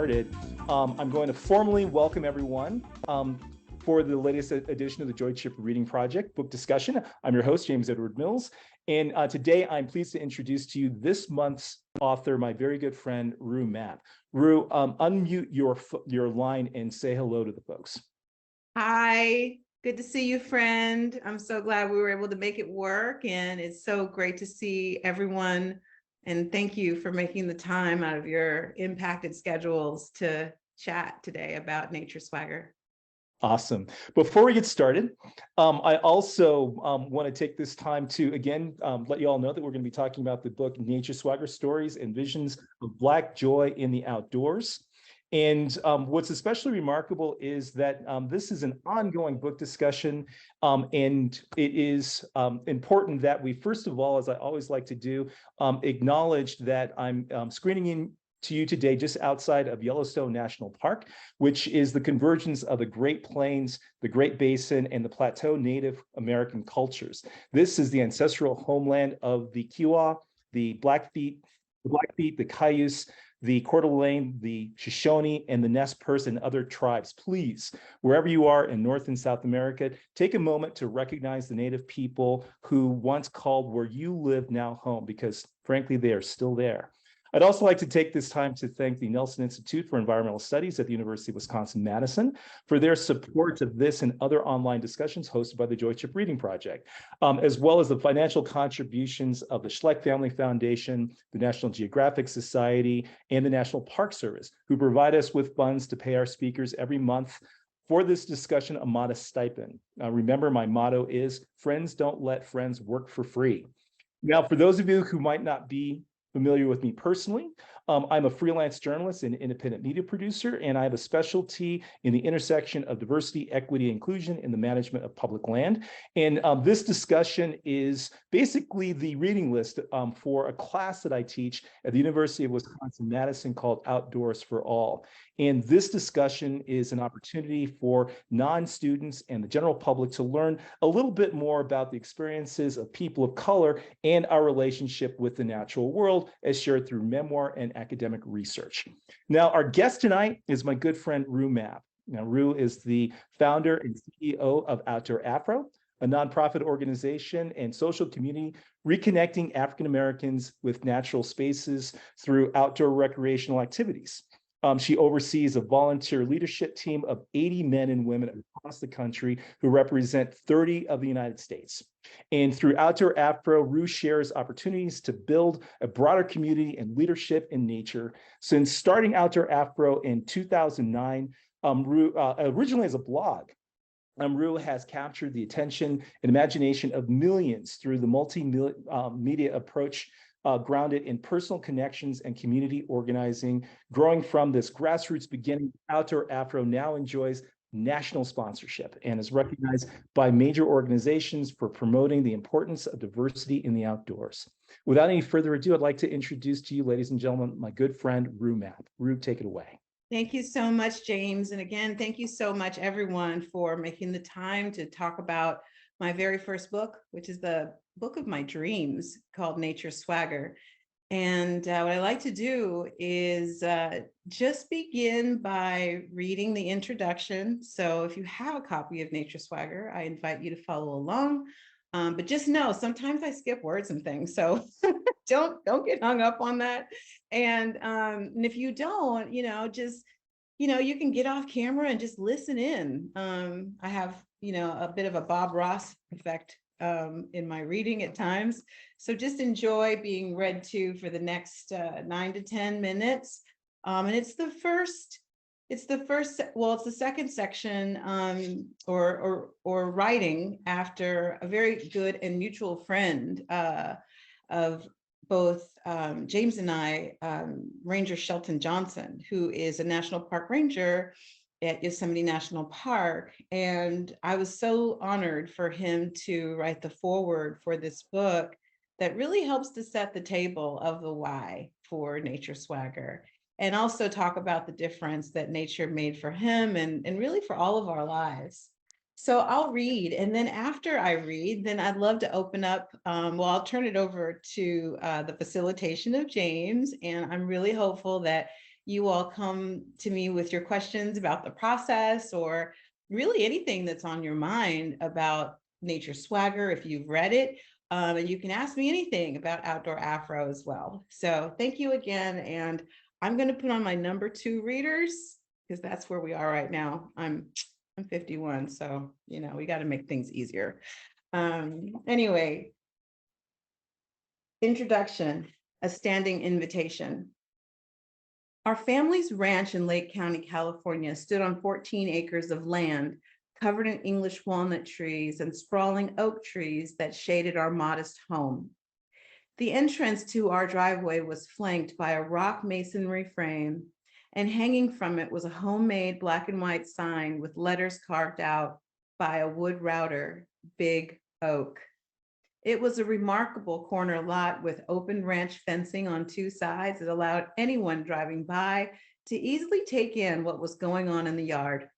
started, I'm going to formally welcome everyone for the latest edition of the Joy Chip Reading Project book discussion. I'm your host, James Edward Mills, and today I'm pleased to introduce to you this month's author, my very good friend, Rue Mapp. Rue, unmute your line and say hello to the folks. Hi, good to see you, friend. I'm so glad we were able to make it work, and it's so great to see everyone. And thank you for making the time out of your impacted schedules to chat today about nature swagger. Awesome. Before we get started, I also want to take this time to, again, let you all know that we're going to be talking about the book Nature Swagger Stories and Visions of Black Joy in the Outdoors. And what's especially remarkable is that this is an ongoing book discussion, and it is important that we, first of all, as I always like to do, acknowledge that I'm screening in to you today just outside of Yellowstone National Park, which is the convergence of the Great Plains, the Great Basin, and the Plateau Native American cultures. This is the ancestral homeland of the Kiowa, the Blackfeet, the Cayuse, the Coeur d'Alene, the Shoshone, and the Nez Perce, and other tribes. Please, wherever you are in North and South America, take a moment to recognize the Native people who once called where you live now home, because frankly, they are still there. I'd also like to take this time to thank the Nelson Institute for Environmental Studies at the University of Wisconsin-Madison for their support of this and other online discussions hosted by the Joy Chip Reading Project, as well as the financial contributions of the Schlecht Family Foundation, the National Geographic Society, and the National Park Service, who provide us with funds to pay our speakers every month for this discussion a modest stipend. Remember, my motto is, friends don't let friends work for free. Now, for those of you who might not be familiar with me personally, I'm a freelance journalist and independent media producer, and I have a specialty in the intersection of diversity, equity, inclusion in the management of public land. And this discussion is basically the reading list for a class that I teach at the University of Wisconsin-Madison called Outdoors for All. And this discussion is an opportunity for non-students and the general public to learn a little bit more about the experiences of people of color and our relationship with the natural world as shared through memoir and academic research. Now, our guest tonight is my good friend, Rue Mapp. Now, Rue is the founder and CEO of Outdoor Afro, a nonprofit organization and social community reconnecting African Americans with natural spaces through outdoor recreational activities. She oversees a volunteer leadership team of 80 men and women across the country who represent 30 of the United States. And through Outdoor Afro, Rue shares opportunities to build a broader community and leadership in nature. Since starting Outdoor Afro in 2009, Rue, originally as a blog, Rue has captured the attention and imagination of millions through the multimedia approach grounded in personal connections and community organizing. Growing from this grassroots beginning, Outdoor Afro now enjoys national sponsorship and is recognized by major organizations for promoting the importance of diversity in the outdoors. Without any further ado, I'd like to introduce to you, ladies and gentlemen, my good friend, Rue Mapp. Rue, take it away. Thank you so much, James. And again, thank you so much, everyone, for making the time to talk about my very first book, which is the book of my dreams called Nature Swagger. And what I like to do is just begin by reading the introduction. So if you have a copy of Nature Swagger, I invite you to follow along. But just know, sometimes I skip words and things, so don't get hung up on that. And if you don't, just, you can get off camera and just listen in. I have, a bit of a Bob Ross effect in my reading at times. So just enjoy being read to for the next 9 to 10 minutes. And it's the second section or writing after a very good and mutual friend of both James and I, Ranger Shelton Johnson, who is a national park ranger at Yosemite National Park. And I was so honored for him to write the foreword for this book that really helps to set the table of the why for Nature Swagger, and also talk about the difference that nature made for him and really for all of our lives. So I'll read, and then after I read, then I'd love to open up, I'll turn it over to the facilitation of James, and I'm really hopeful that you all come to me with your questions about the process or really anything that's on your mind about Nature Swagger if you've read it. And you can ask me anything about Outdoor Afro as well. So thank you again. And I'm going to put on my number 2 readers because that's where we are right now. I'm 51, so we got to make things easier. Anyway, introduction, a standing invitation. Our family's ranch in Lake County, California stood on 14 acres of land covered in English walnut trees and sprawling oak trees that shaded our modest home. The entrance to our driveway was flanked by a rock masonry frame, and hanging from it was a homemade black and white sign with letters carved out by a wood router, Big Oak. It was a remarkable corner lot with open ranch fencing on 2 sides that allowed anyone driving by to easily take in what was going on in the yard.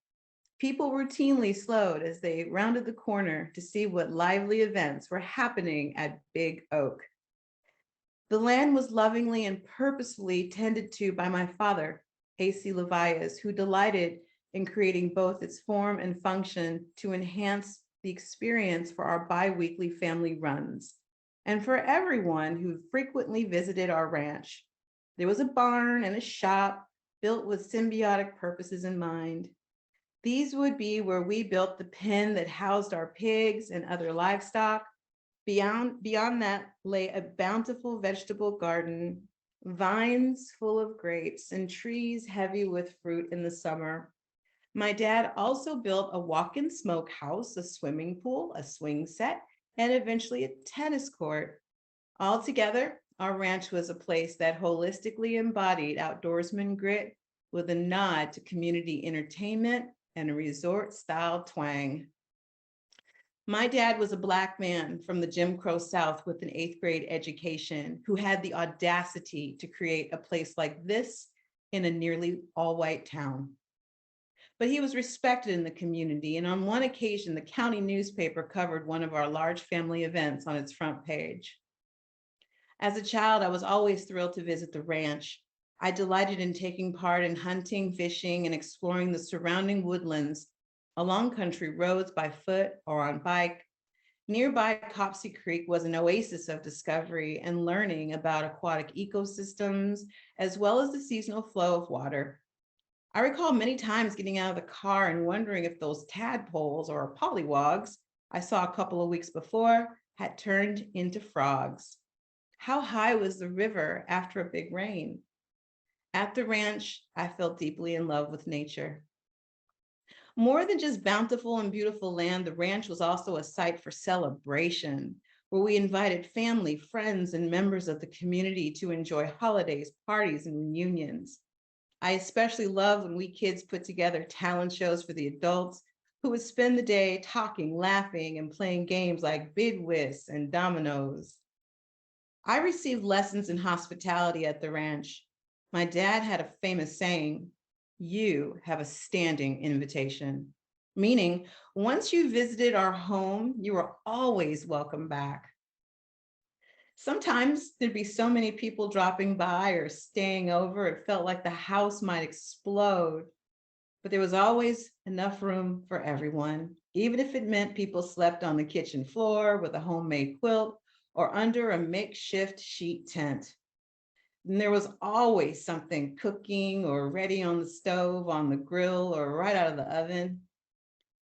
People routinely slowed as they rounded the corner to see what lively events were happening at Big Oak. The land was lovingly and purposefully tended to by my father, A.C. Levias, who delighted in creating both its form and function to enhance the experience for our bi-weekly family runs and for everyone who frequently visited our ranch. There was a barn and a shop built with symbiotic purposes in mind. These would be where we built the pen that housed our pigs and other livestock. Beyond that lay a bountiful vegetable garden, vines full of grapes, and trees heavy with fruit in the summer. My dad also built a walk-in smokehouse, a swimming pool, a swing set, and eventually a tennis court. Altogether, our ranch was a place that holistically embodied outdoorsman grit with a nod to community entertainment and a resort-style twang. My dad was a Black man from the Jim Crow South with an 8th grade education who had the audacity to create a place like this in a nearly all-white town. But he was respected in the community, and on one occasion, the county newspaper covered one of our large family events on its front page. As a child, I was always thrilled to visit the ranch. I delighted in taking part in hunting, fishing, and exploring the surrounding woodlands along country roads by foot or on bike. Nearby Copsey Creek was an oasis of discovery and learning about aquatic ecosystems, as well as the seasonal flow of water. I recall many times getting out of the car and wondering if those tadpoles or pollywogs I saw a couple of weeks before had turned into frogs. How high was the river after a big rain? At the ranch, I fell deeply in love with nature. More than just bountiful and beautiful land, the ranch was also a site for celebration, where we invited family, friends, and members of the community to enjoy holidays, parties, and reunions. I especially love when we kids put together talent shows for the adults who would spend the day talking, laughing, and playing games like Bid Whist and Dominoes. I received lessons in hospitality at the ranch. My dad had a famous saying, "You have a standing invitation," meaning once you visited our home, you were always welcome back. Sometimes there'd be so many people dropping by or staying over, it felt like the house might explode. But there was always enough room for everyone, even if it meant people slept on the kitchen floor with a homemade quilt or under a makeshift sheet tent. And there was always something cooking or ready on the stove, on the grill, or right out of the oven.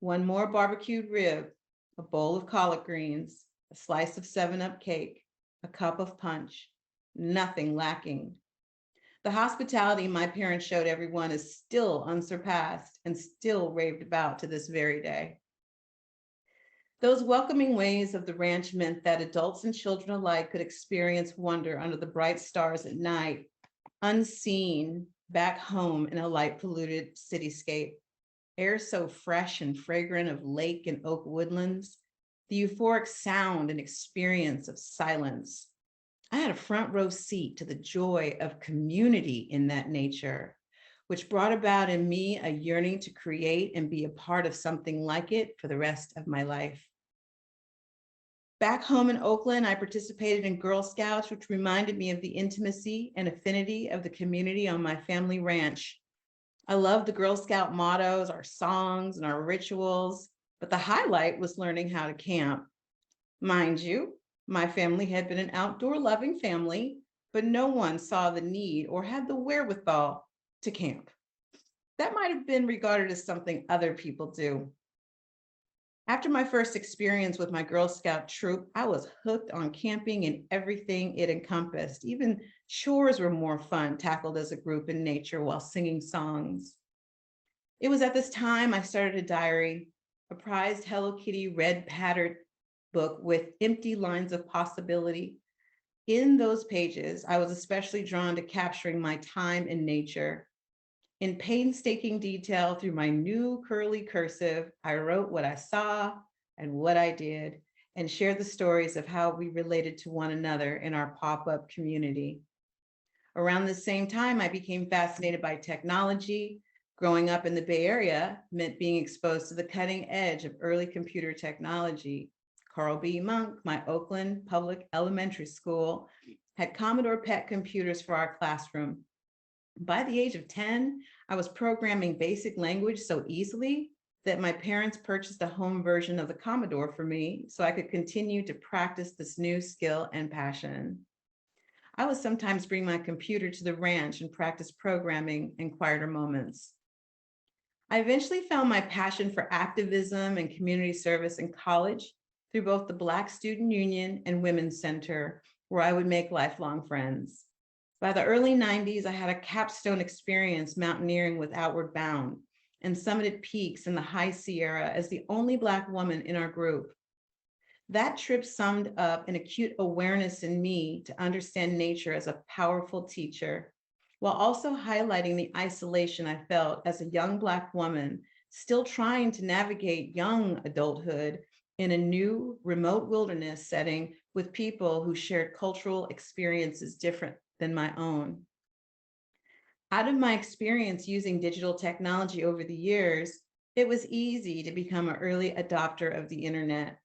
One more barbecued rib, a bowl of collard greens, a slice of 7-Up cake, a cup of punch, nothing lacking. The hospitality my parents showed everyone is still unsurpassed and still raved about to this very day. Those welcoming ways of the ranch meant that adults and children alike could experience wonder under the bright stars at night, unseen back home in a light-polluted cityscape. Air so fresh and fragrant of lake and oak woodlands, the euphoric sound and experience of silence. I had a front row seat to the joy of community in that nature, which brought about in me a yearning to create and be a part of something like it for the rest of my life. Back home in Oakland, I participated in Girl Scouts, which reminded me of the intimacy and affinity of the community on my family ranch. I love the Girl Scout mottos, our songs, and our rituals, but the highlight was learning how to camp. Mind you, my family had been an outdoor loving family, but no one saw the need or had the wherewithal to camp. That might have been regarded as something other people do. After my first experience with my Girl Scout troop, I was hooked on camping and everything it encompassed. Even chores were more fun, tackled as a group in nature while singing songs. It was at this time I started a diary, a prized Hello Kitty red patterned book with empty lines of possibility. In those pages, I was especially drawn to capturing my time in nature. In painstaking detail through my new curly cursive, I wrote what I saw and what I did and shared the stories of how we related to one another in our pop-up community. Around the same time, I became fascinated by technology. Growing up in the Bay Area meant being exposed to the cutting edge of early computer technology. Carl B. Monk, my Oakland Public Elementary School, had Commodore PET computers for our classroom. By the age of 10, I was programming basic language so easily that my parents purchased a home version of the Commodore for me so I could continue to practice this new skill and passion. I would sometimes bring my computer to the ranch and practice programming in quieter moments. I eventually found my passion for activism and community service in college through both the Black Student Union and Women's Center, where I would make lifelong friends. By the early 90s, I had a capstone experience mountaineering with Outward Bound and summited peaks in the High Sierra as the only Black woman in our group. That trip summed up an acute awareness in me to understand nature as a powerful teacher, while also highlighting the isolation I felt as a young Black woman still trying to navigate young adulthood in a new remote wilderness setting with people who shared cultural experiences different than my own. Out of my experience using digital technology over the years, it was easy to become an early adopter of the internet.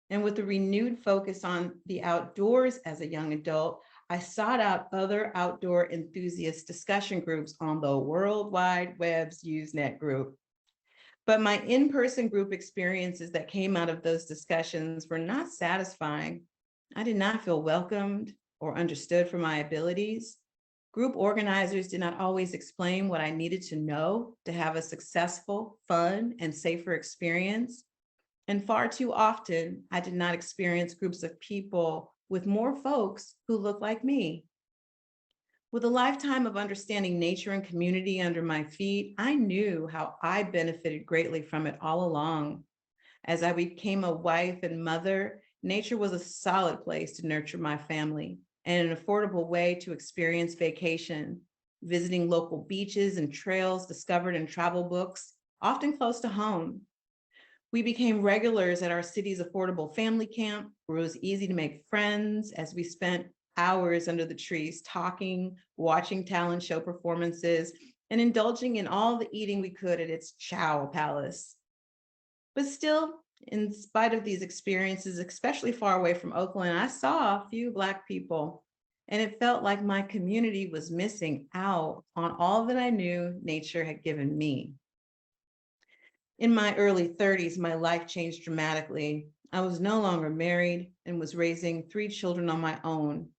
And with a renewed focus on the outdoors as a young adult, I sought out other outdoor enthusiast discussion groups on the World Wide Web's Usenet group. But my in-person group experiences that came out of those discussions were not satisfying. I did not feel welcomed or understood for my abilities. Group organizers did not always explain what I needed to know to have a successful, fun, and safer experience. And far too often, I did not experience groups of people with more folks who looked like me. With a lifetime of understanding nature and community under my feet, I knew how I benefited greatly from it all along. As I became a wife and mother, nature was a solid place to nurture my family and an affordable way to experience vacation, visiting local beaches and trails discovered in travel books, often close to home. We became regulars at our city's affordable family camp, where it was easy to make friends as we spent hours under the trees talking, watching talent show performances, and indulging in all the eating we could at its Chow Palace. But still, in spite of these experiences, especially far away from Oakland, I saw a few Black people, and it felt like my community was missing out on all that I knew nature had given me. In my early 30s, my life changed dramatically. I was no longer married and was raising 3 children on my own.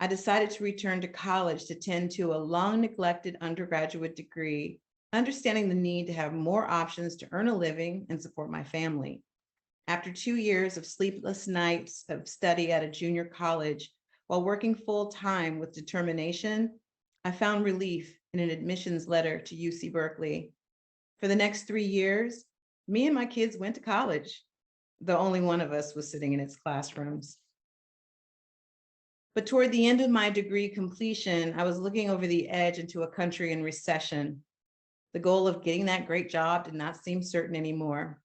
I decided to return to college to tend to a long neglected undergraduate degree, understanding the need to have more options to earn a living and support my family. After 2 years of sleepless nights of study at a junior college, while working full-time with determination, I found relief in an admissions letter to UC Berkeley. For the next 3 years, me and my kids went to college. The only one of us was sitting in its classrooms. But toward the end of my degree completion, I was looking over the edge into a country in recession. The goal of getting that great job did not seem certain anymore.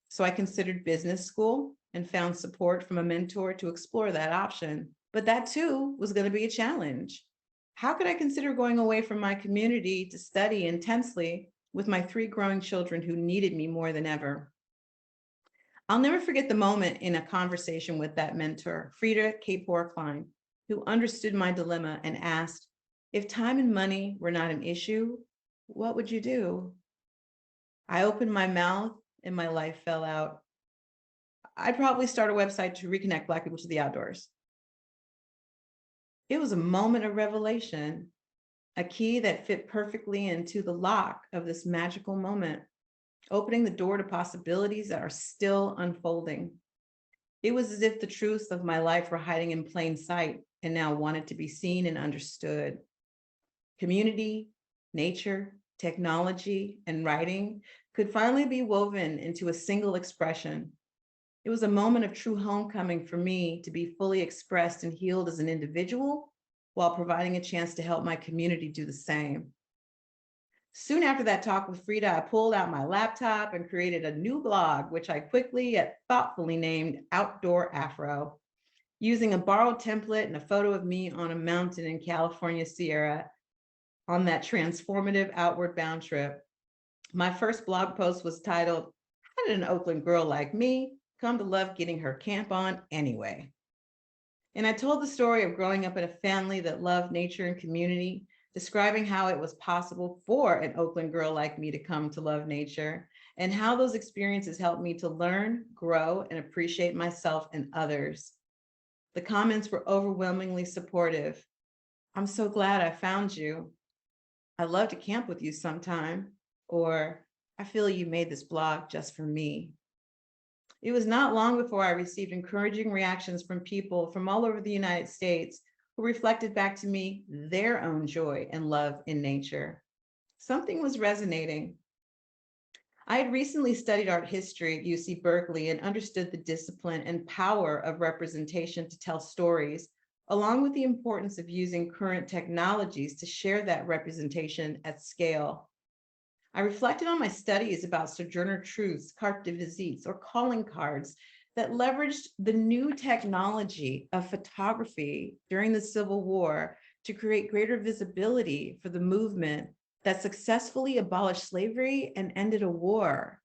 So I considered business school and found support from a mentor to explore that option. But that too was going to be a challenge. How could I consider going away from my community to study intensely with my 3 growing children who needed me more than ever? I'll never forget the moment in a conversation with that mentor, Frida Kapor Klein, who understood my dilemma and asked, if time and money were not an issue, what would you do? I opened my mouth and my life fell out. I'd probably start a website to reconnect Black people to the outdoors. It was a moment of revelation, a key that fit perfectly into the lock of this magical moment, opening the door to possibilities that are still unfolding. It was as if the truths of my life were hiding in plain sight and now wanted to be seen and understood. Community, nature, technology, and writing could finally be woven into a single expression. It was a moment of true homecoming for me to be fully expressed and healed as an individual while providing a chance to help my community do the same. Soon after that talk with Frida, I pulled out my laptop and created a new blog, which I quickly yet thoughtfully named Outdoor Afro. Using a borrowed template and a photo of me on a mountain in California Sierra on that transformative outward bound trip. My first blog post was titled, "How did an Oakland girl like me come to love getting her camp on anyway?" And I told the story of growing up in a family that loved nature and community, describing how it was possible for an Oakland girl like me to come to love nature, and how those experiences helped me to learn, grow, and appreciate myself and others. The comments were overwhelmingly supportive. "I'm so glad I found you. I'd love to camp with you sometime," or "I feel you made this blog just for me." It was not long before I received encouraging reactions from people from all over the United States who reflected back to me their own joy and love in nature. Something was resonating. I had recently studied art history at UC Berkeley and understood the discipline and power of representation to tell stories, along with the importance of using current technologies to share that representation at scale. I reflected on my studies about sojourner truths, carte de visite, or calling cards that leveraged the new technology of photography during the Civil War to create greater visibility for the movement that successfully abolished slavery and ended a war.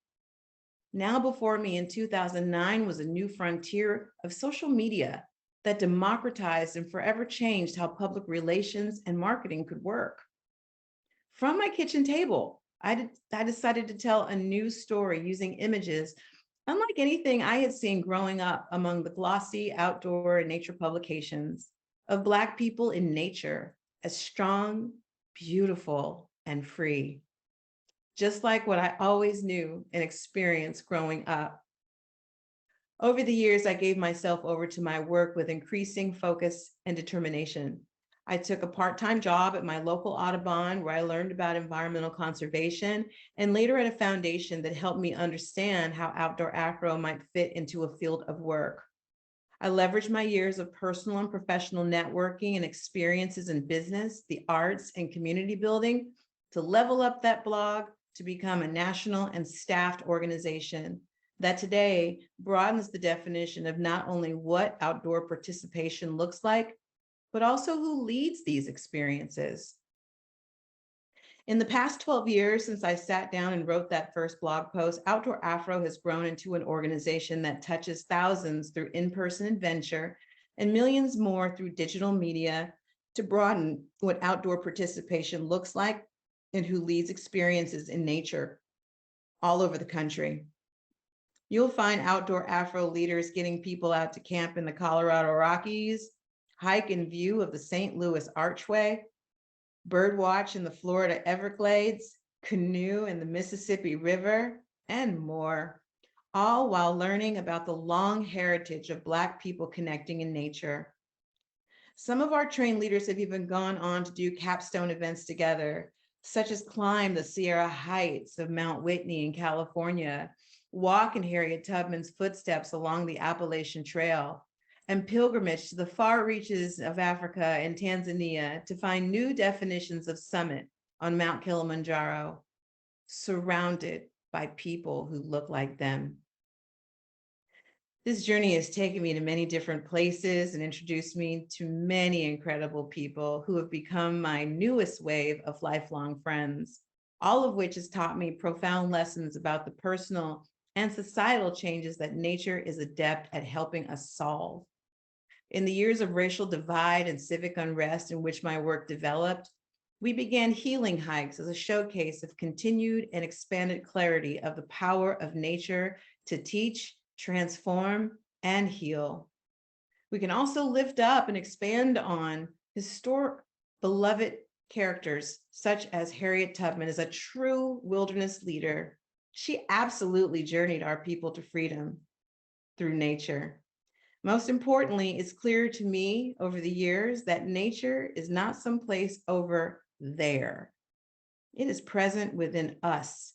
Now before me in 2009 was a new frontier of social media that democratized and forever changed how public relations and marketing could work. From my kitchen table, I decided to tell a new story using images unlike anything I had seen growing up among the glossy outdoor and nature publications of Black people in nature as strong, beautiful, and free, just like what I always knew and experienced growing up. Over the years, I gave myself over to my work with increasing focus and determination. I took a part-time job at my local Audubon where I learned about environmental conservation, and later at a foundation that helped me understand how Outdoor Afro might fit into a field of work. I leveraged my years of personal and professional networking and experiences in business, the arts, and community building to level up that blog to become a national and staffed organization that today broadens the definition of not only what outdoor participation looks like, but also who leads these experiences. In the past 12 years since I sat down and wrote that first blog post, Outdoor Afro has grown into an organization that touches thousands through in-person adventure and millions more through digital media to broaden what outdoor participation looks like and who leads experiences in nature all over the country. You'll find Outdoor Afro leaders getting people out to camp in the Colorado Rockies, hike in view of the St. Louis Archway, birdwatch in the Florida Everglades, canoe in the Mississippi River, and more, all while learning about the long heritage of Black people connecting in nature. Some of our trained leaders have even gone on to do capstone events together, such as climb the Sierra Heights of Mount Whitney in California, walk in Harriet Tubman's footsteps along the Appalachian Trail, and pilgrimage to the far reaches of Africa and Tanzania to find new definitions of summit on Mount Kilimanjaro, surrounded by people who look like them. This journey has taken me to many different places and introduced me to many incredible people who have become my newest wave of lifelong friends, all of which has taught me profound lessons about the personal and societal changes that nature is adept at helping us solve. In the years of racial divide and civic unrest in which my work developed, we began healing hikes as a showcase of continued and expanded clarity of the power of nature to teach, transform, and heal. We can also lift up and expand on historic beloved characters such as Harriet Tubman as a true wilderness leader. She absolutely journeyed our people to freedom through nature. Most importantly, it's clear to me over the years that nature is not someplace over there. It is present within us,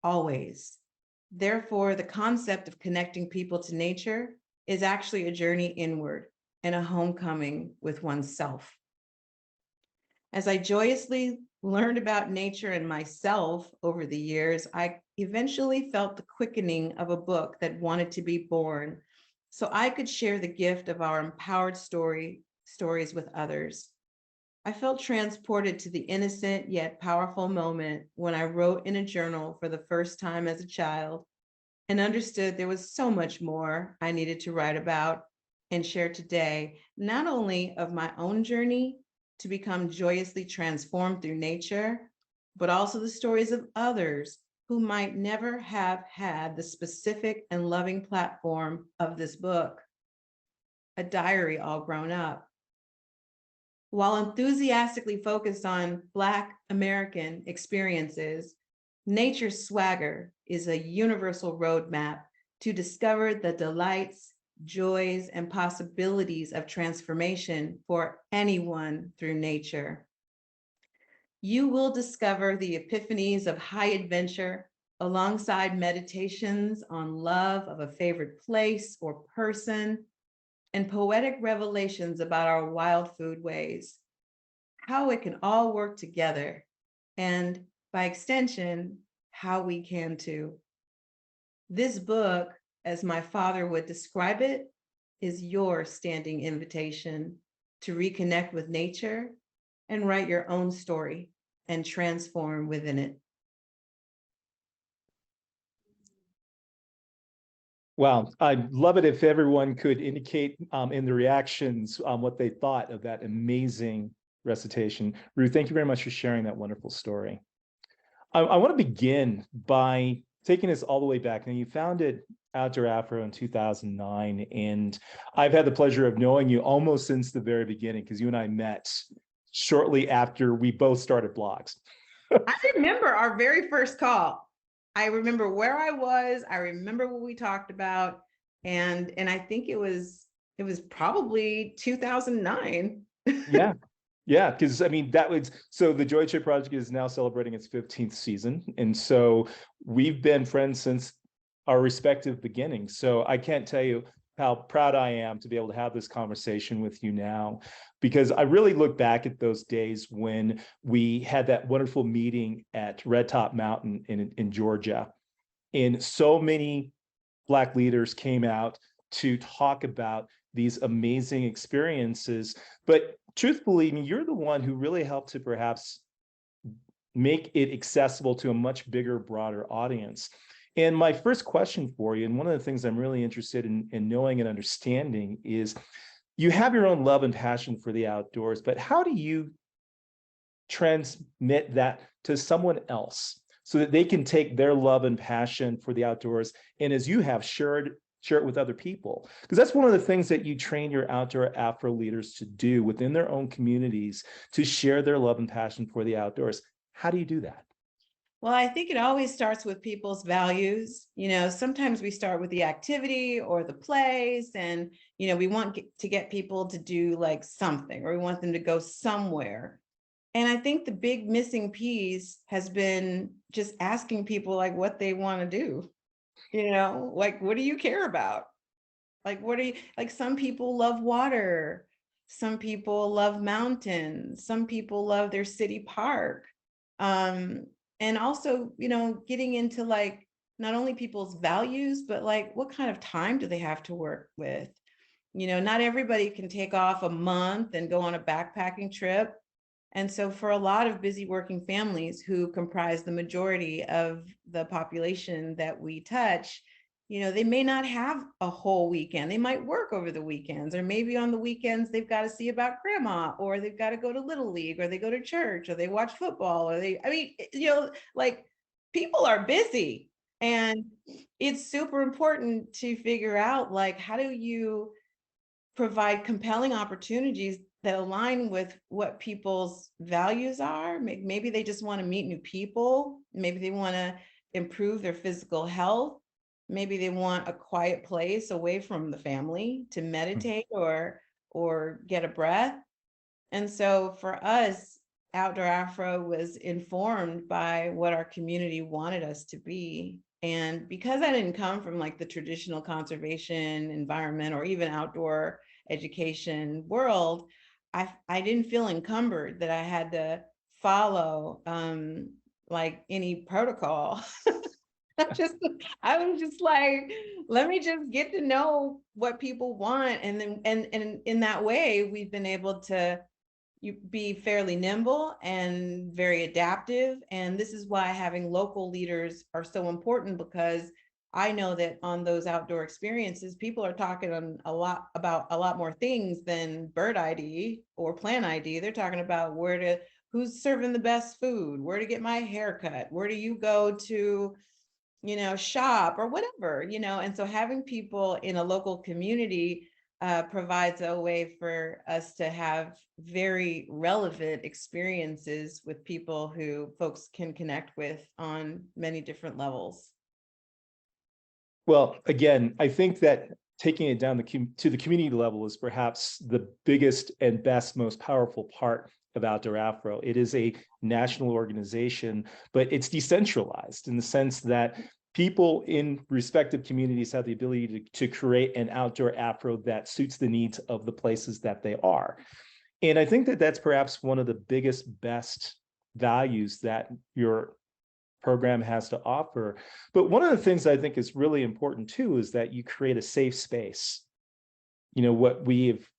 always. Therefore, the concept of connecting people to nature is actually a journey inward and a homecoming with oneself. As I joyously learned about nature and myself over the years, I eventually felt the quickening of a book that wanted to be born so I could share the gift of our empowered stories with others. I felt transported to the innocent yet powerful moment when I wrote in a journal for the first time as a child and understood there was so much more I needed to write about and share today, not only of my own journey to become joyously transformed through nature, but also the stories of others who might never have had the specific and loving platform of this book, a diary all grown up. While enthusiastically focused on Black American experiences, Nature's Swagger is a universal roadmap to discover the delights, joys, and possibilities of transformation for anyone through nature. You will discover the epiphanies of high adventure alongside meditations on love of a favorite place or person, and poetic revelations about our wild food ways, how it can all work together, and by extension, how we can too. This book, as my father would describe it, is your standing invitation to reconnect with nature and write your own story and transform within it. Wow, I'd love it if everyone could indicate in the reactions what they thought of that amazing recitation. Ruth, thank you very much for sharing that wonderful story. I want to begin by taking this all the way back. Now, you founded Outdoor Afro in 2009, and I've had the pleasure of knowing you almost since the very beginning because you and I met shortly after we both started blogs. I remember our very first call. I remember where I was. I remember what we talked about, and I think it was probably 2009. Yeah. Yeah, because I mean, that was so the Joy Trip Project is now celebrating its 15th season. And so we've been friends since our respective beginnings. So I can't tell you how proud I am to be able to have this conversation with you now, because I really look back at those days when we had that wonderful meeting at Red Top Mountain in Georgia. And so many Black leaders came out to talk about these amazing experiences. But truthfully, I mean, you're the one who really helped to perhaps make it accessible to a much bigger, broader audience. And my first question for you, and one of the things I'm really interested in knowing and understanding is, you have your own love and passion for the outdoors, but how do you transmit that to someone else so that they can take their love and passion for the outdoors and, as you have, share it with other people? Because that's one of the things that you train your Outdoor Afro leaders to do within their own communities, to share their love and passion for the outdoors. How do you do that? Well, I think it always starts with people's values. You know, sometimes we start with the activity or the place, and, you know, we want to get people to do like something, or we want them to go somewhere. And I think the big missing piece has been just asking people like what they want to do. You know, like, what do you care about? Like, what do you, like, some people love water. Some people love mountains. Some people love their city park. And also, you know, getting into like, not only people's values, but like, what kind of time do they have to work with? You know, not everybody can take off a month and go on a backpacking trip. And so for a lot of busy working families who comprise the majority of the population that we touch, they may not have a whole weekend. They might work over the weekends, or maybe on the weekends they've got to see about grandma, or they've got to go to Little League, or they go to church, or they watch football, or like people are busy. And it's super important to figure out, like, how do you provide compelling opportunities that align with what people's values are. Maybe they just want to meet new people. Maybe they want to improve their physical health. Maybe they want a quiet place away from the family to meditate or get a breath. And so for us, Outdoor Afro was informed by what our community wanted us to be. And because I didn't come from like the traditional conservation environment or even outdoor education world, I didn't feel encumbered that I had to follow like any protocol. I was just like, let me just get to know what people want. And then, and in that way, we've been able to be fairly nimble and very adaptive. And this is why having local leaders are so important, because I know that on those outdoor experiences, people are talking about a lot more things than bird ID or plant ID. They're talking about who's serving the best food, where to get my haircut, where do you go to, shop or whatever, and so having people in a local community provides a way for us to have very relevant experiences with people who folks can connect with on many different levels. Well, again, I think that taking it down to the community level is perhaps the biggest and best, most powerful part of Outdoor Afro. It is a national organization, but it's decentralized in the sense that people in respective communities have the ability to create an Outdoor Afro that suits the needs of the places that they are. And I think that that's perhaps one of the biggest, best values that your program has to offer. But one of the things I think is really important too is that you create a safe space. What we've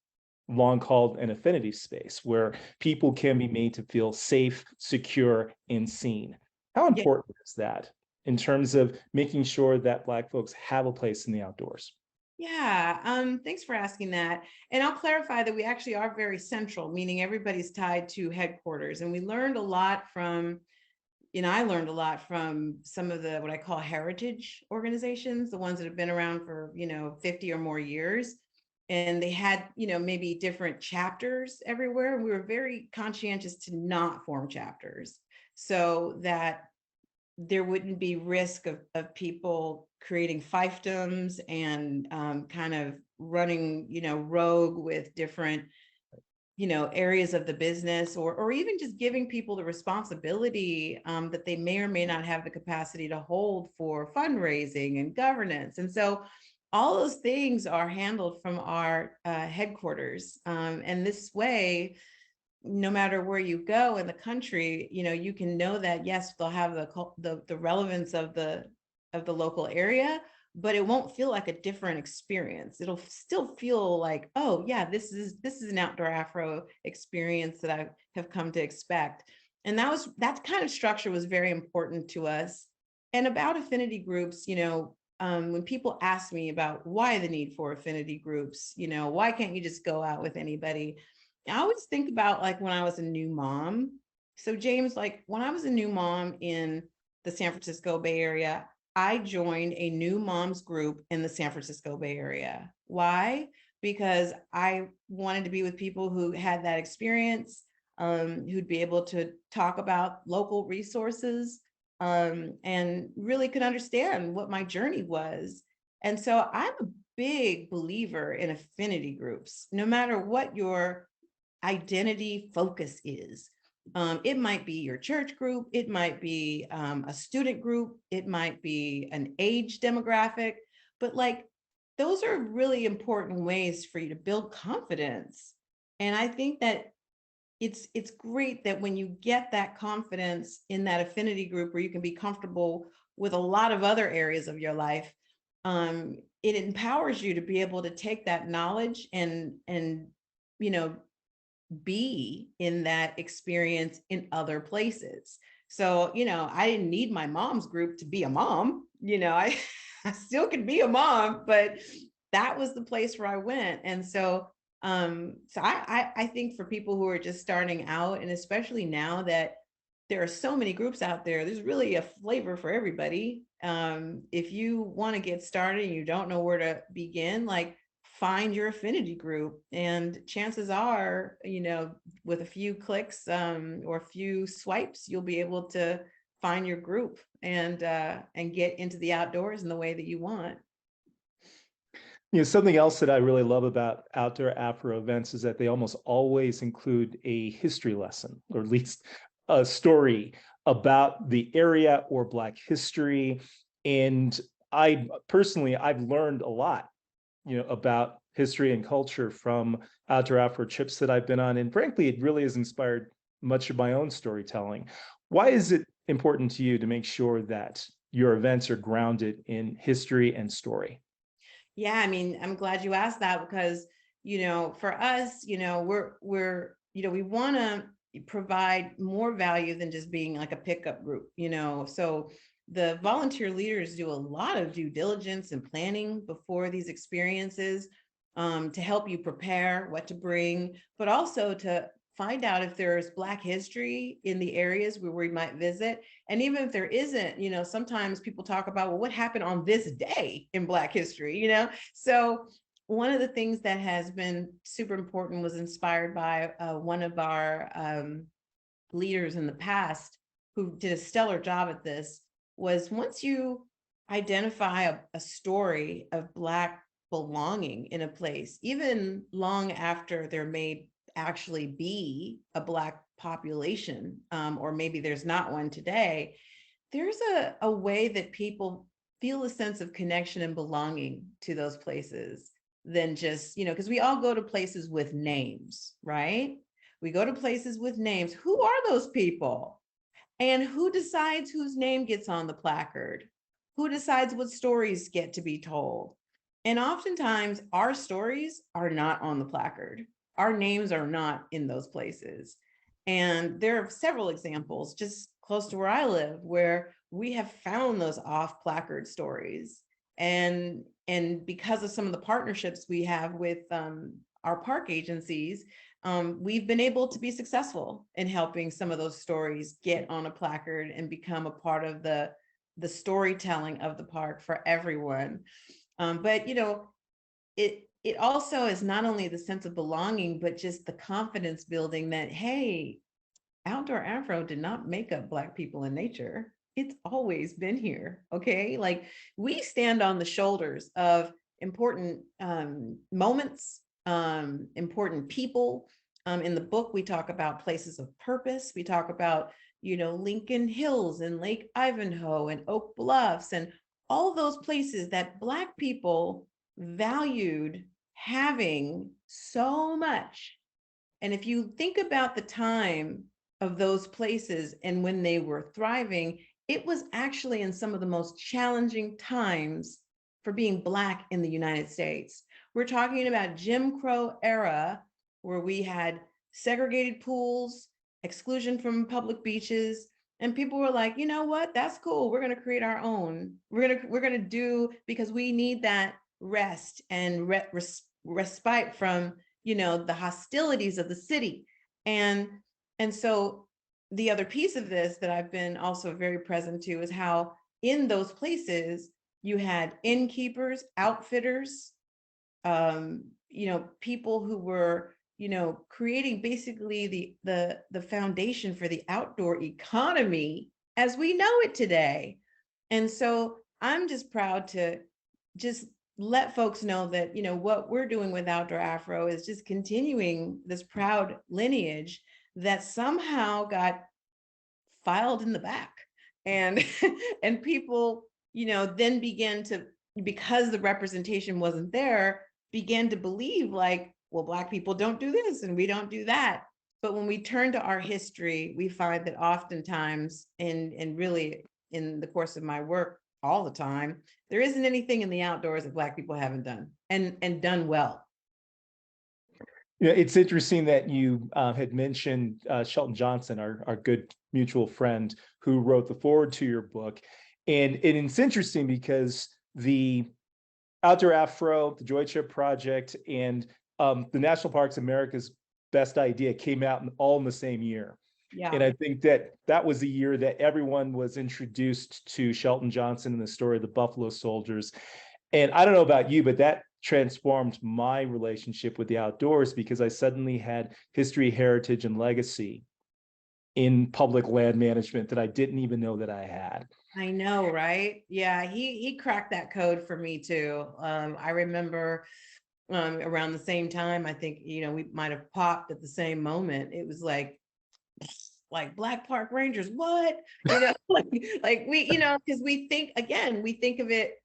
long called an affinity space, where people can be made to feel safe, secure, and seen. How important is that in terms of making sure that Black folks have a place in the outdoors? Yeah, thanks for asking that. And I'll clarify that we actually are very central, meaning everybody's tied to headquarters. And we learned a lot from, I learned a lot from some of the what I call heritage organizations, the ones that have been around for 50 or more years. And they had maybe different chapters everywhere. And we were very conscientious to not form chapters so that there wouldn't be risk of people creating fiefdoms and kind of running rogue with different areas of the business, or even just giving people the responsibility that they may or may not have the capacity to hold for fundraising and governance. And so all those things are handled from our headquarters. And this way, no matter where you go in the country, you can know that, yes, they'll have the relevance of the local area, but it won't feel like a different experience. It'll still feel like, oh yeah, this is an Outdoor Afro experience that I have come to expect. And that kind of structure was very important to us. And about affinity groups, when people ask me about why the need for affinity groups, why can't you just go out with anybody? I always think about like when I was a new mom. So James, like when I was a new mom in the San Francisco Bay Area, I joined a new moms group in the San Francisco Bay Area. Why? Because I wanted to be with people who had that experience, who'd be able to talk about local resources, and really could understand what my journey was. And so I'm a big believer in affinity groups, no matter what your identity focus is. It might be your church group, it might be a student group, it might be an age demographic, but like those are really important ways for you to build confidence. And I think that it's great that when you get that confidence in that affinity group where you can be comfortable with a lot of other areas of your life, it empowers you to be able to take that knowledge and be in that experience in other places. So, I didn't need my mom's group to be a mom. I still could be a mom, but that was the place where I went. And so I think for people who are just starting out, and especially now that there are so many groups out there, there's really a flavor for everybody. If you want to get started and you don't know where to begin, like, find your affinity group, and chances are, with a few clicks or a few swipes, you'll be able to find your group and get into the outdoors in the way that you want. Something else that I really love about Outdoor Afro events is that they almost always include a history lesson, or at least a story about the area or Black history. And I've learned a lot, about history and culture from Outdoor Afro trips that I've been on. And frankly, it really has inspired much of my own storytelling. Why is it important to you to make sure that your events are grounded in history and story? Yeah, I mean, I'm glad you asked that because, for us, we want to provide more value than just being like a pickup group, So the volunteer leaders do a lot of due diligence and planning before these experiences, to help you prepare what to bring, but also to find out if there's Black history in the areas where we might visit. And even if there isn't, sometimes people talk about, well, what happened on this day in Black history, So one of the things that has been super important was inspired by one of our leaders in the past who did a stellar job at this, was once you identify a story of Black belonging in a place, even long after there may actually be a Black population, or maybe there's not one today, there's a way that people feel a sense of connection and belonging to those places than just, because we all go to places with names, right? We go to places with names. Who are those people? And who decides whose name gets on the placard? Who decides what stories get to be told? And oftentimes our stories are not on the placard. Our names are not in those places. And there are several examples just close to where I live where we have found those off placard stories. And because of some of the partnerships we have with our park agencies, we've been able to be successful in helping some of those stories get on a placard and become a part of the storytelling of the park for everyone. But it also is not only the sense of belonging, but just the confidence building that, hey, Outdoor Afro did not make up Black people in nature. It's always been here. Okay. Like, we stand on the shoulders of important moments, important people. In the book, we talk about places of purpose. We talk about, Lincoln Hills and Lake Ivanhoe and Oak Bluffs and all those places that Black people valued having so much. And if you think about the time of those places and when they were thriving, it was actually in some of the most challenging times for being Black in the United States. We're talking about Jim Crow era, where we had segregated pools, exclusion from public beaches, and people were like, you know what, that's cool. We're going to create our own. We're going to do, because we need that rest and respite from, the hostilities of the city. And so the other piece of this that I've been also very present to is how in those places you had innkeepers, outfitters, people who were, creating basically the foundation for the outdoor economy as we know it today. And so I'm just proud to just let folks know that, what we're doing with Outdoor Afro is just continuing this proud lineage that somehow got filed in the back. And and people, then began to, because the representation wasn't there, began to believe like, well, Black people don't do this and we don't do that. But when we turn to our history, we find that oftentimes, and really in the course of my work all the time, there isn't anything in the outdoors that Black people haven't done and done well. Yeah, it's interesting that you had mentioned Shelton Johnson, our good mutual friend who wrote the foreword to your book. And it's interesting because the Outdoor Afro, the Joy Trip Project, and the National Parks America's Best Idea came out all in the same year. And Yeah. I think that that was the year that everyone was introduced to Shelton Johnson and the story of the Buffalo Soldiers. And I don't know about you, but that transformed my relationship with the outdoors because I suddenly had history, heritage, and legacy in public land management that I didn't even know that I had. I know, right? Yeah, he cracked that code for me too. I remember around the same time, I think, we might have popped at the same moment. It was like Black Park Rangers, what? Like we, because we think of it,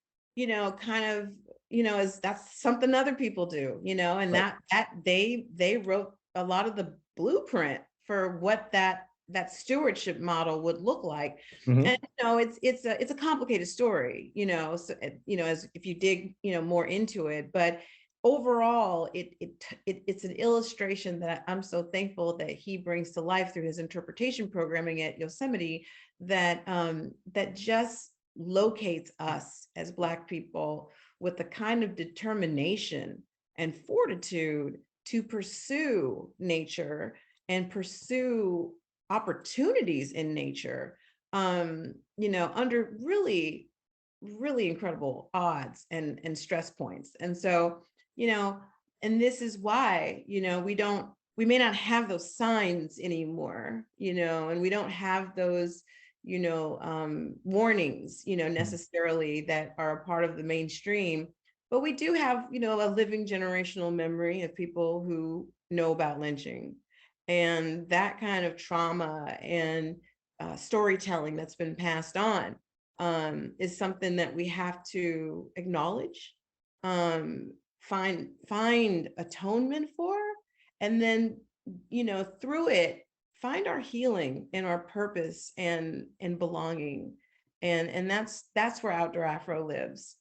kind of, as that's something other people do, and Right. that they wrote a lot of the blueprint for what that stewardship model would look like. Mhm. And it's a complicated story, so as if you dig more into it, but overall it's an illustration that I'm so thankful that he brings to life through his interpretation programming at Yosemite, that that just locates us as Black people with the kind of determination and fortitude to pursue nature and pursue opportunities in nature, under really, really incredible odds and stress points. And so, you know, and this is why, we may not have those signs anymore, and we don't have those, warnings, necessarily that are a part of the mainstream. But we do have, a living generational memory of people who know about lynching, and that kind of trauma and storytelling that's been passed on, is something that we have to acknowledge, find atonement for, and then, through it, find our healing and our purpose and belonging. And that's where Outdoor Afro lives.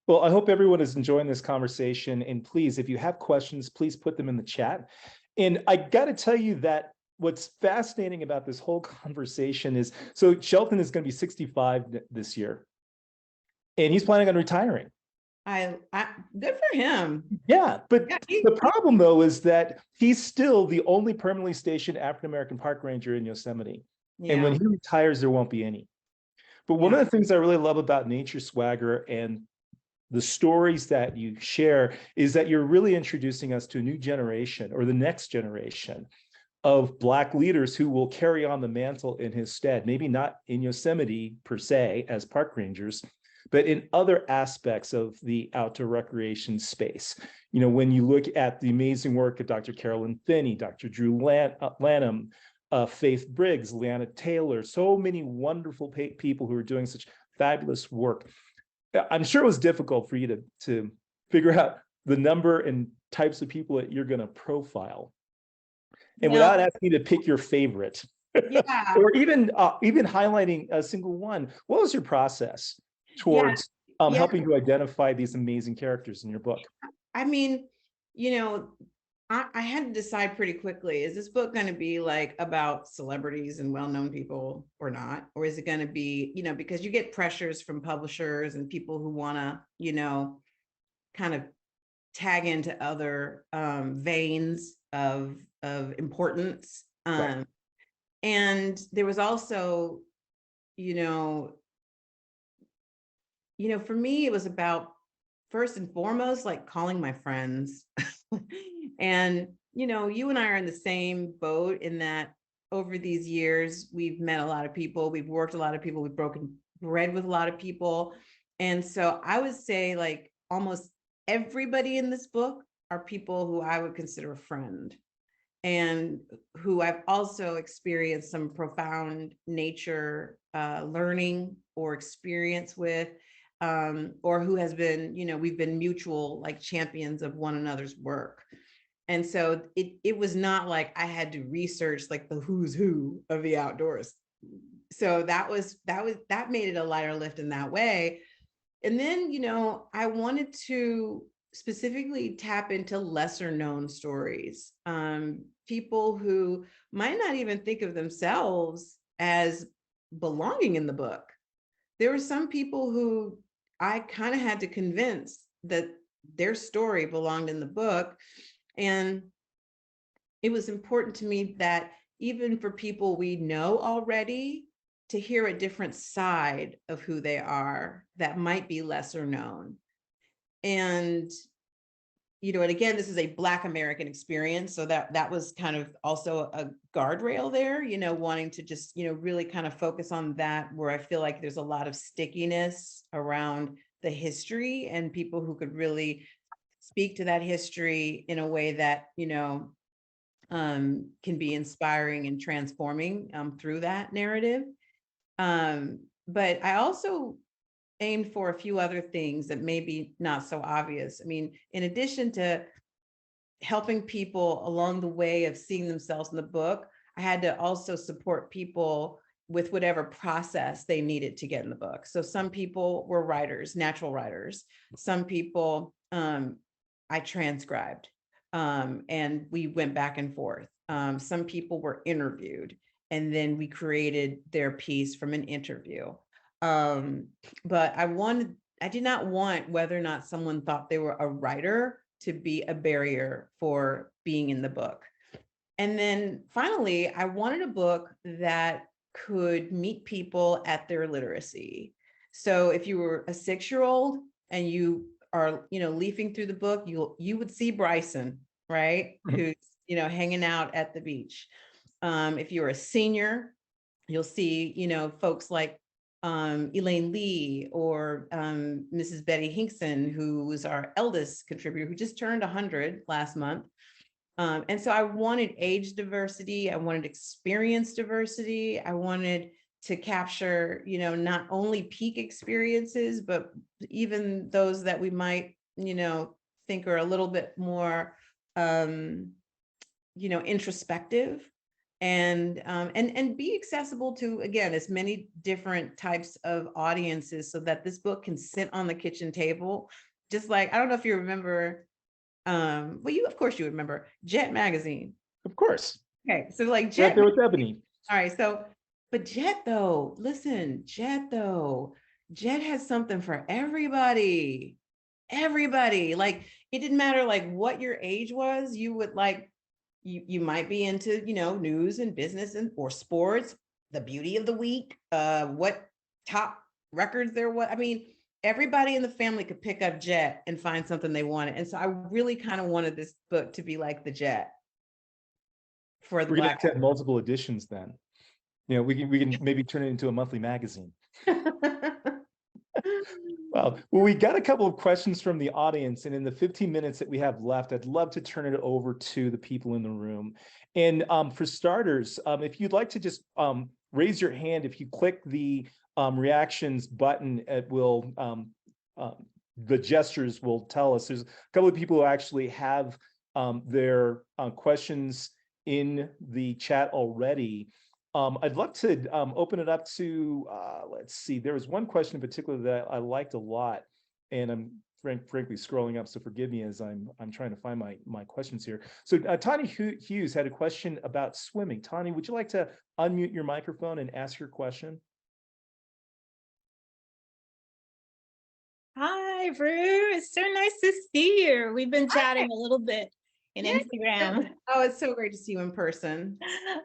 Well, I hope everyone is enjoying this conversation. And please, if you have questions, please put them in the chat. And I got to tell you that what's fascinating about this whole conversation is, so Shelton is going to be 65 this year, and he's planning on retiring. I good for him. Yeah, but Yeah, the problem though is that he's still the only permanently stationed African-American park ranger in Yosemite. And when yeah, he retires, there won't be any. But one yeah. of the things I really love about Nature Swagger and the stories that you share is that you're really introducing us to a new generation, or the next generation, of Black leaders who will carry on the mantle in his stead, maybe not in Yosemite per se as park rangers, but in other aspects of the outdoor recreation space. When you look at the amazing work of Dr. Carolyn Finney, Dr. Drew Lanham, Faith Briggs, Leanna Taylor, so many wonderful people who are doing such fabulous work. I'm sure it was difficult for you to figure out the number and types of people that you're going to profile. And No, without asking you to pick your favorite, yeah, or even highlighting a single one, what was your process yeah, towards yeah. helping to identify these amazing characters in your book? I mean, you know, I had to decide pretty quickly, is this book going to be like about celebrities and well-known people or not? Or is it going to be, because you get pressures from publishers and people who want to, kind of tag into other veins of importance. Right. And there was also, for me, it was about, first and foremost, like calling my friends. And, you and I are in the same boat in that over these years, we've met a lot of people, we've worked a lot of people, we've broken bread with a lot of people. And so I would say, like, almost everybody in this book are people who I would consider a friend, and who I've also experienced some profound nature learning or experience with, or who has been, we've been mutual like champions of one another's work. And so it was not like I had to research like the who's who of the outdoors. So that made it a lighter lift in that way. And then, I wanted to specifically tap into lesser known stories. People who might not even think of themselves as belonging in the book. There were some people who I kind of had to convince that their story belonged in the book. And it was important to me that even for people we know already, to hear a different side of who they are that might be lesser known. And and again, this is a Black American experience. So that was kind of also a guardrail there, wanting to just, really kind of focus on that, where I feel like there's a lot of stickiness around the history and people who could really speak to that history in a way that, can be inspiring and transforming through that narrative. But I also aimed for a few other things that may be not so obvious. I mean, in addition to helping people along the way of seeing themselves in the book, I had to also support people with whatever process they needed to get in the book. So some people were writers, natural writers. Some people I transcribed, and we went back and forth. Some people were interviewed, and then we created their piece from an interview. But I did not want whether or not someone thought they were a writer to be a barrier for being in the book. And then finally, I wanted a book that could meet people at their literacy. So if you were a 6-year-old and you are, leafing through the book, you would see Bryson, right? Who's, hanging out at the beach. If you're a senior, you'll see, folks like Elaine Lee or Mrs. Betty Hinkson, who was our eldest contributor, who just turned 100 last month. And so I wanted age diversity, I wanted experience diversity, I wanted to capture, not only peak experiences, but even those that we might, think are a little bit more, introspective. And be accessible to, again, as many different types of audiences, so that this book can sit on the kitchen table. Just like, I don't know if you remember, well, of course you remember Jet magazine. Of course. Okay, so like Right Jet. there with Ebony. All right, so, but Jet though, listen, Jet has something for everybody. Everybody, like, it didn't matter like what your age was, you would like, you might be into, news and business or sports, the beauty of the week, what top records there was. I mean, everybody in the family could pick up Jet and find something they wanted. And so I really kind of wanted this book to be like the Jet for the We're gonna Black. have to have multiple editions then. We can maybe turn it into a monthly magazine. Well, we got a couple of questions from the audience, and in the 15 minutes that we have left, I'd love to turn it over to the people in the room. And for starters, if you'd like to just raise your hand, if you click the reactions button, it will the gestures will tell us. There's a couple of people who actually have their questions in the chat already. I'd love to open it up to, let's see, there was one question in particular that I liked a lot, and I'm frankly scrolling up, so forgive me as I'm trying to find my questions here. So Tani Hughes had a question about swimming. Tani, would you like to unmute your microphone and ask your question? Hi, Rue. It's so nice to see you. We've been chatting a little bit in Instagram. Oh, it's so great to see you in person.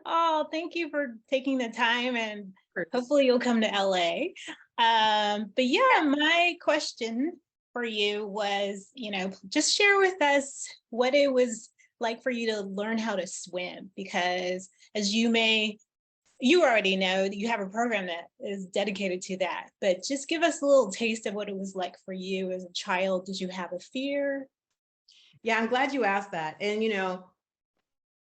Oh, thank you for taking the time, and hopefully you'll come to LA. But yeah, my question for you was, just share with us what it was like for you to learn how to swim, because as you already know that you have a program that is dedicated to that, but just give us a little taste of what it was like for you as a child. Did you have a fear? Yeah, I'm glad you asked that. And,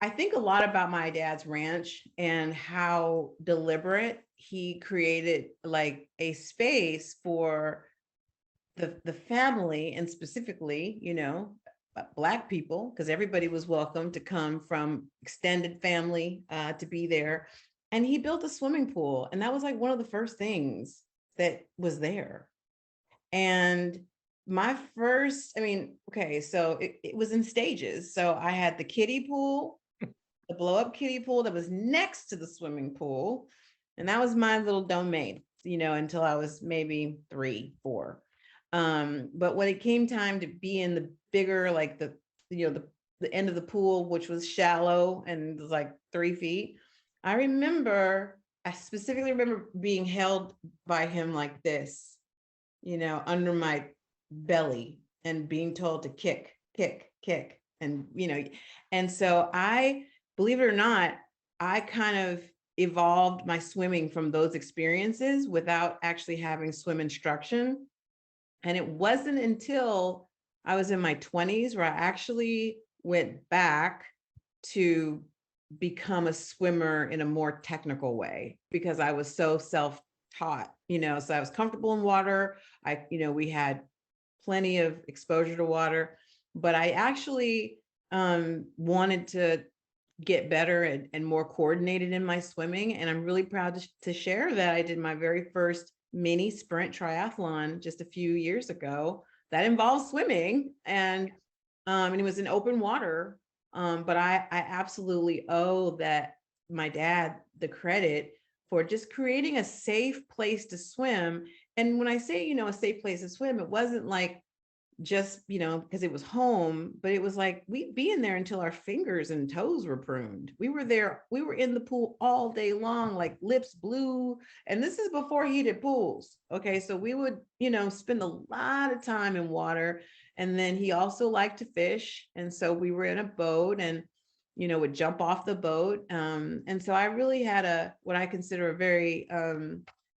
I think a lot about my dad's ranch and how deliberate he created like a space for the family, and specifically, Black people, because everybody was welcome to come from extended family to be there. And he built a swimming pool, and that was like one of the first things that was there. And my first, I mean, okay, so it was in stages. So I had the kiddie pool, the blow up kiddie pool that was next to the swimming pool. And that was my little domain, until I was maybe 3, 4. But when it came time to be in the bigger, like the end of the pool, which was shallow and was like 3 feet, I specifically remember being held by him like this, under my belly and being told to kick, kick, kick. And, and so believe it or not, I kind of evolved my swimming from those experiences without actually having swim instruction. And it wasn't until I was in my 20s where I actually went back to become a swimmer in a more technical way, because I was so self-taught, so I was comfortable in water. We had plenty of exposure to water, but I actually wanted to get better and more coordinated in my swimming. And I'm really proud to share that I did my very first mini sprint triathlon just a few years ago that involves swimming, and it was in open water. But I absolutely owe my dad the credit for just creating a safe place to swim. And when I say, a safe place to swim, it wasn't like just, because it was home, but it was like we'd be in there until our fingers and toes were pruned. We were in the pool all day long, like lips blue. And this is before heated pools. Okay. So we would, spend a lot of time in water. And then he also liked to fish. And so we were in a boat and, would jump off the boat. And so I really had what I consider a very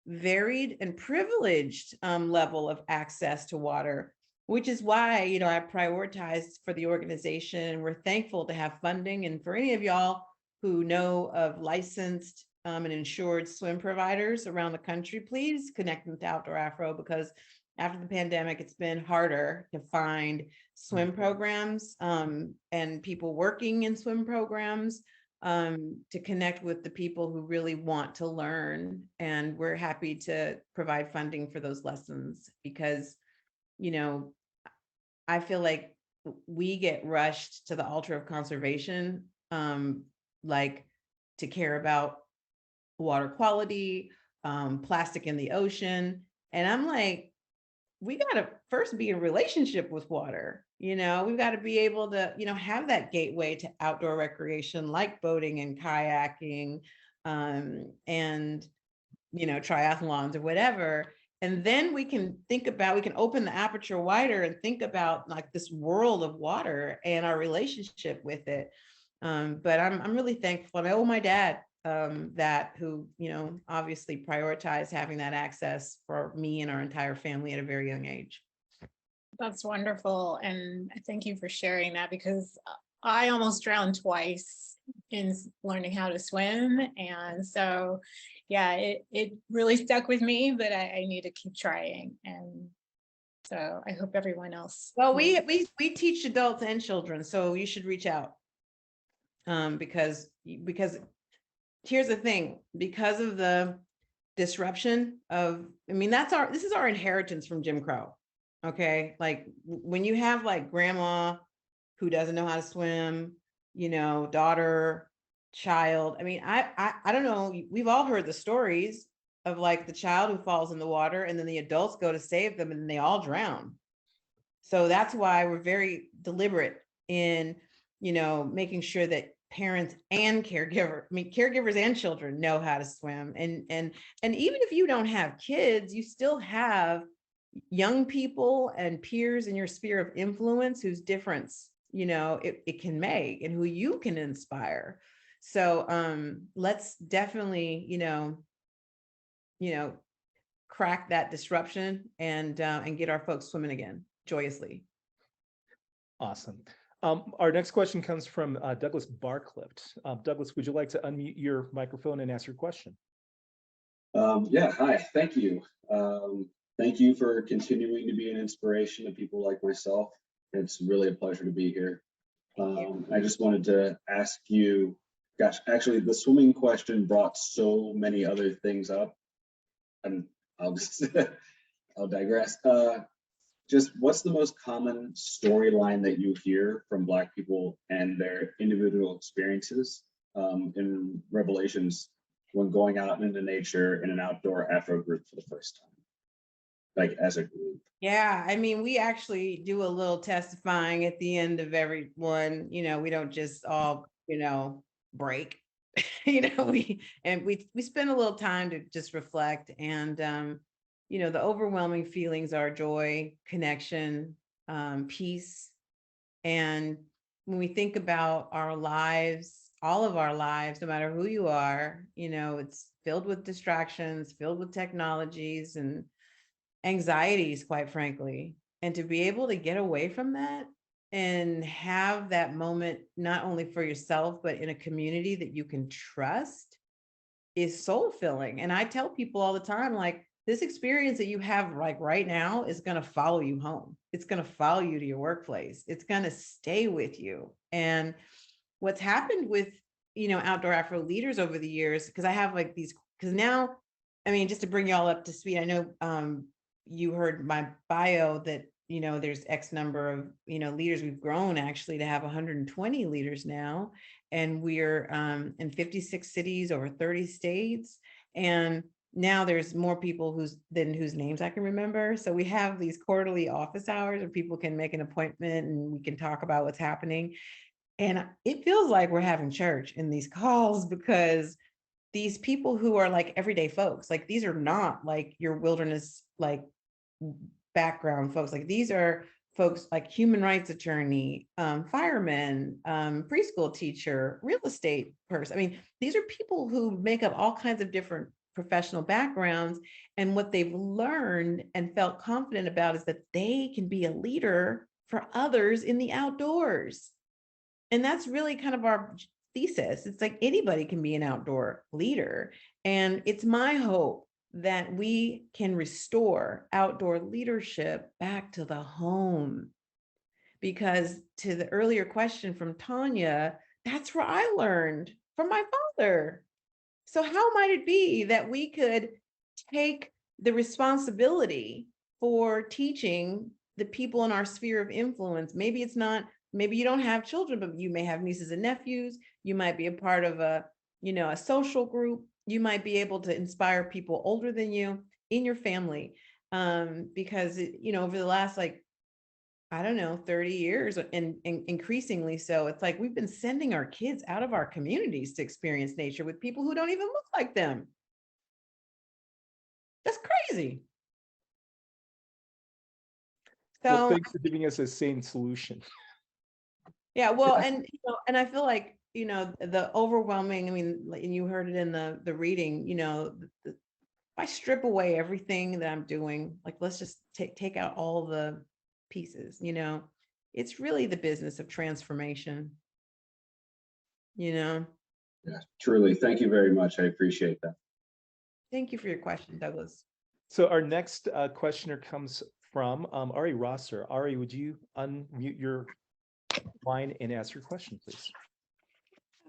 varied and privileged level of access to water, which is why, I prioritized for the organization. We're thankful to have funding. And for any of y'all who know of licensed and insured swim providers around the country, please connect with Outdoor Afro, because after the pandemic, it's been harder to find swim programs and people working in swim programs to connect with the people who really want to learn. And we're happy to provide funding for those lessons, because, I feel like we get rushed to the altar of conservation, like to care about water quality, plastic in the ocean. And I'm like, we got to first be in relationship with water. We've got to be able to, have that gateway to outdoor recreation like boating and kayaking and, triathlons or whatever. And then we can open the aperture wider and think about like this world of water and our relationship with it. But I'm really thankful. And I owe my dad who, obviously prioritized having that access for me and our entire family at a very young age. That's wonderful. And thank you for sharing that, because I almost drowned twice in learning how to swim. And so, yeah, it really stuck with me, but I need to keep trying. And so I hope everyone else. Well, we teach adults and children, so you should reach out. Because here's the thing, because of the disruption of, this is our inheritance from Jim Crow. Okay. Like when you have like grandma who doesn't know how to swim, daughter, child. I don't know. We've all heard the stories of like the child who falls in the water and then the adults go to save them and they all drown. So that's why we're very deliberate in, making sure that parents and caregivers and children know how to swim. And even if you don't have kids, you still have young people and peers in your sphere of influence whose difference, it can make, and who you can inspire. So let's definitely, crack that disruption and get our folks swimming again joyously. Awesome. Our next question comes from Douglas Barclift. Douglas, would you like to unmute your microphone and ask your question? Yeah, hi, thank you. Thank you for continuing to be an inspiration to people like myself. It's really a pleasure to be here. I just wanted to ask you, gosh, actually the swimming question brought so many other things up, and I'll just, I'll digress. just what's the most common storyline that you hear from Black people and their individual experiences in revelations when going out into nature in an outdoor Afro group for the first time, like as a group? Yeah, I mean, we actually do a little testifying at the end of every one. We don't just all, break. we spend a little time to just reflect, and the overwhelming feelings are joy, connection, peace. And when we think about our lives, all of our lives, no matter who you are, it's filled with distractions, filled with technologies and anxieties, quite frankly. And to be able to get away from that and have that moment, not only for yourself, but in a community that you can trust, is soul filling. And I tell people all the time, like, this experience that you have like right now is going to follow you home. It's going to follow you to your workplace. It's going to stay with you. And what's happened with, Outdoor Afro leaders over the years, because I have like these, because now, I mean, just to bring y'all up to speed, I know you heard my bio that, there's X number of, leaders. We've grown actually to have 120 leaders now. And we're in 56 cities, over 30 states. And now there's more people whose names I can remember. So we have these quarterly office hours where people can make an appointment and we can talk about what's happening. And it feels like we're having church in these calls, because these people who are like everyday folks, like these are not like your wilderness, like background folks. Like these are folks like human rights attorney, firemen, preschool teacher, real estate person. I mean, these are people who make up all kinds of different professional backgrounds. And what they've learned and felt confident about is that they can be a leader for others in the outdoors. And that's really kind of our thesis. It's like anybody can be an outdoor leader. And it's my hope that we can restore outdoor leadership back to the home. Because to the earlier question from Tanya, that's where I learned from my father. So how might it be that we could take the responsibility for teaching the people in our sphere of influence? Maybe it's not, maybe you don't have children, but you may have nieces and nephews. You might be a part of a social group. You might be able to inspire people older than you in your family. Because, over the last, 30 years and increasingly so, it's like we've been sending our kids out of our communities to experience nature with people who don't even look like them. That's crazy. Well, So thanks for giving us a sane solution. yeah, well, and I feel like, the overwhelming, I mean, and you heard it in the reading, if I strip away everything that I'm doing, like, let's just take out all the pieces, it's really the business of transformation, Yeah, truly. Thank you very much. I appreciate that. Thank you for your question, Douglas. So our next questioner comes from Ari Rosser. Ari, would you unmute your line and ask your question, please?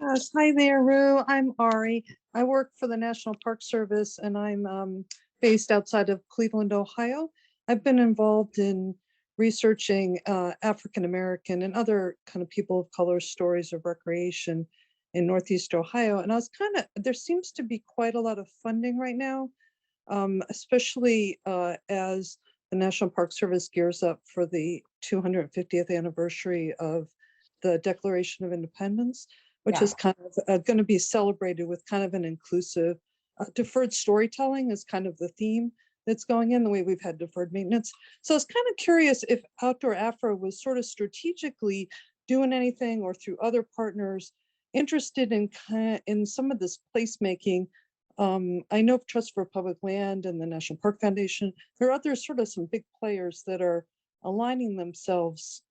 Yes, hi there, Rue. I'm Ari. I work for the National Park Service, and I'm based outside of Cleveland, Ohio. I've been involved in researching African American and other kind of people of color stories of recreation in Northeast Ohio. And I was there seems to be quite a lot of funding right now, especially as the National Park Service gears up for the 250th anniversary of the Declaration of Independence, which is kind of going to be celebrated with kind of an inclusive, deferred storytelling is kind of the theme that's going in, the way we've had deferred maintenance. So I was kind of curious if Outdoor Afro was sort of strategically doing anything, or through other partners interested in some of this placemaking. I know Trust for Public Land and the National Park Foundation, there are other sort of some big players that are aligning themselves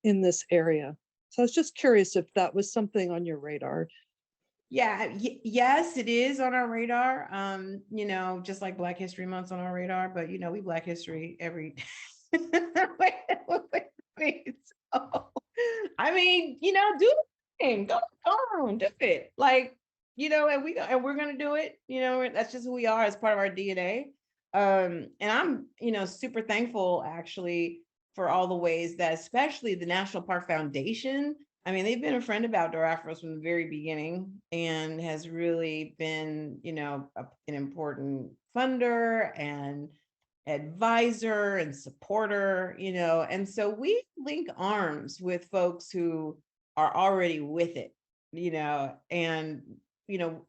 in this area. So I was just curious if that was something on your radar. Yeah, yes, it is on our radar. Just like Black History Month's on our radar, but we Black History every wait. So, I mean, do the thing. Go on, do it. And we're gonna do it. That's just who we are as part of our DNA. And I'm, super thankful actually for all the ways that, especially the National Park Foundation, I mean, they've been a friend of Outdoor Afros from the very beginning and has really been, you know, an important funder and advisor and supporter, you know, and so we link arms with folks who are already with it, you know, and, you know,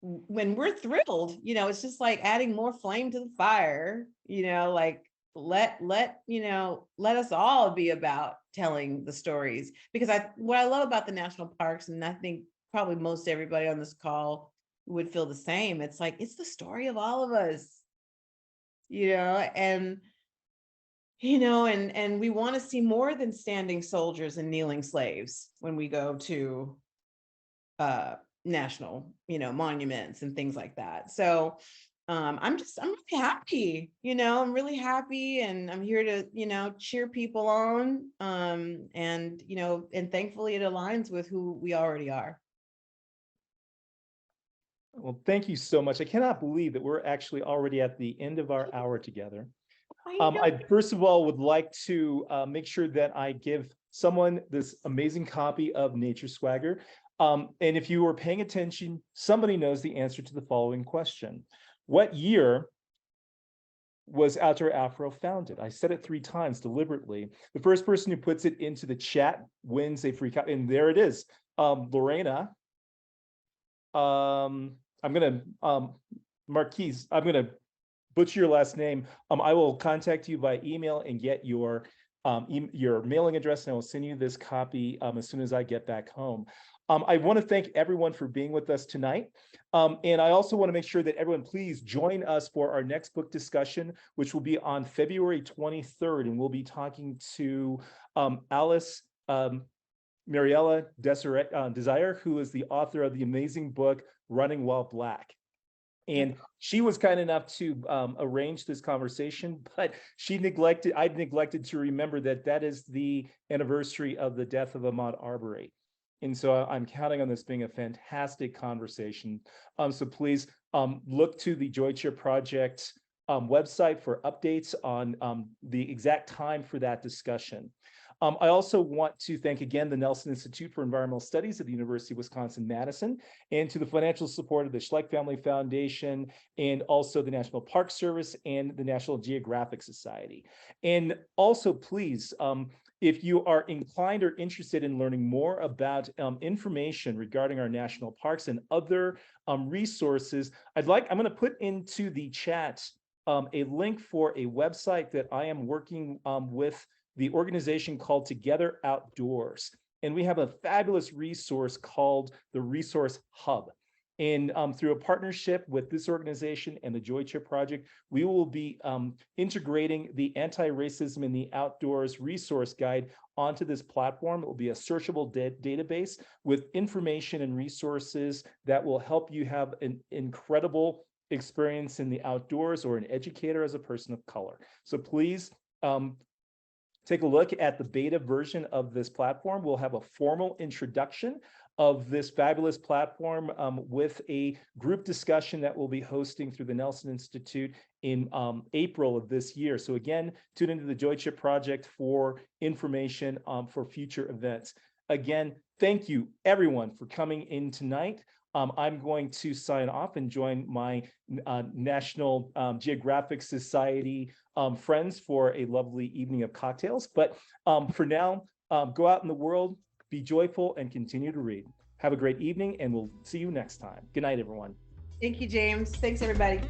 when we're thrilled, you know, it's just like adding more flame to the fire, you know, like let us all be about telling the stories, because what I love about the national parks, and I think probably most everybody on this call would feel the same, it's like it's the story of all of us, you know, and we want to see more than standing soldiers and kneeling slaves when we go to national, you know, monuments and things like that. So I'm really happy, you know, I'm really happy, and I'm here to, you know, cheer people on, and, you know, and thankfully it aligns with who we already are. Well, thank you so much. I cannot believe that we're actually already at the end of our hour together. I first of all would like to make sure that I give someone this amazing copy of Nature Swagger. And if you were paying attention, somebody knows the answer to the following question. What year was Outdoor Afro founded? I said it 3 times deliberately. The first person who puts it into the chat wins a free copy. And there it is. Lorena. I'm going to, Marquise, I'm going to butcher your last name. I will contact you by email and get your mailing address, and I will send you this copy as soon as I get back home. I want to thank everyone for being with us tonight. And I also want to make sure that everyone please join us for our next book discussion, which will be on February 23rd. And we'll be talking to Alice Mariella Desire, who is the author of the amazing book, Running While Black. And she was kind enough to arrange this conversation, but I'd neglected to remember that that is the anniversary of the death of Ahmaud Arbery. And so I'm counting on this being a fantastic conversation. So please look to the Joy Cheer Project website for updates on the exact time for that discussion. I also want to thank again the Nelson Institute for Environmental Studies at the University of Wisconsin-Madison, and to the financial support of the Schlecht Family Foundation, and also the National Park Service and the National Geographic Society. And also, please, if you are inclined or interested in learning more about information regarding our national parks and other resources, I'm going to put into the chat a link for a website that I am working with the organization called Together Outdoors. And we have a fabulous resource called the Resource Hub. And through a partnership with this organization and the Joy Cheer Project, we will be integrating the Anti-Racism in the Outdoors resource guide onto this platform. It will be a searchable database with information and resources that will help you have an incredible experience in the outdoors, or an educator as a person of color. So please, take a look at the beta version of this platform. We'll have a formal introduction of this fabulous platform with a group discussion that we'll be hosting through the Nelson Institute in April of this year. So again, tune into the Joy Cheer Project for information for future events. Again, thank you everyone for coming in tonight. I'm going to sign off and join my National Geographic Society friends for a lovely evening of cocktails. But for now, go out in the world, be joyful, and continue to read. Have a great evening, and we'll see you next time. Good night, everyone. Thank you, James. Thanks, everybody.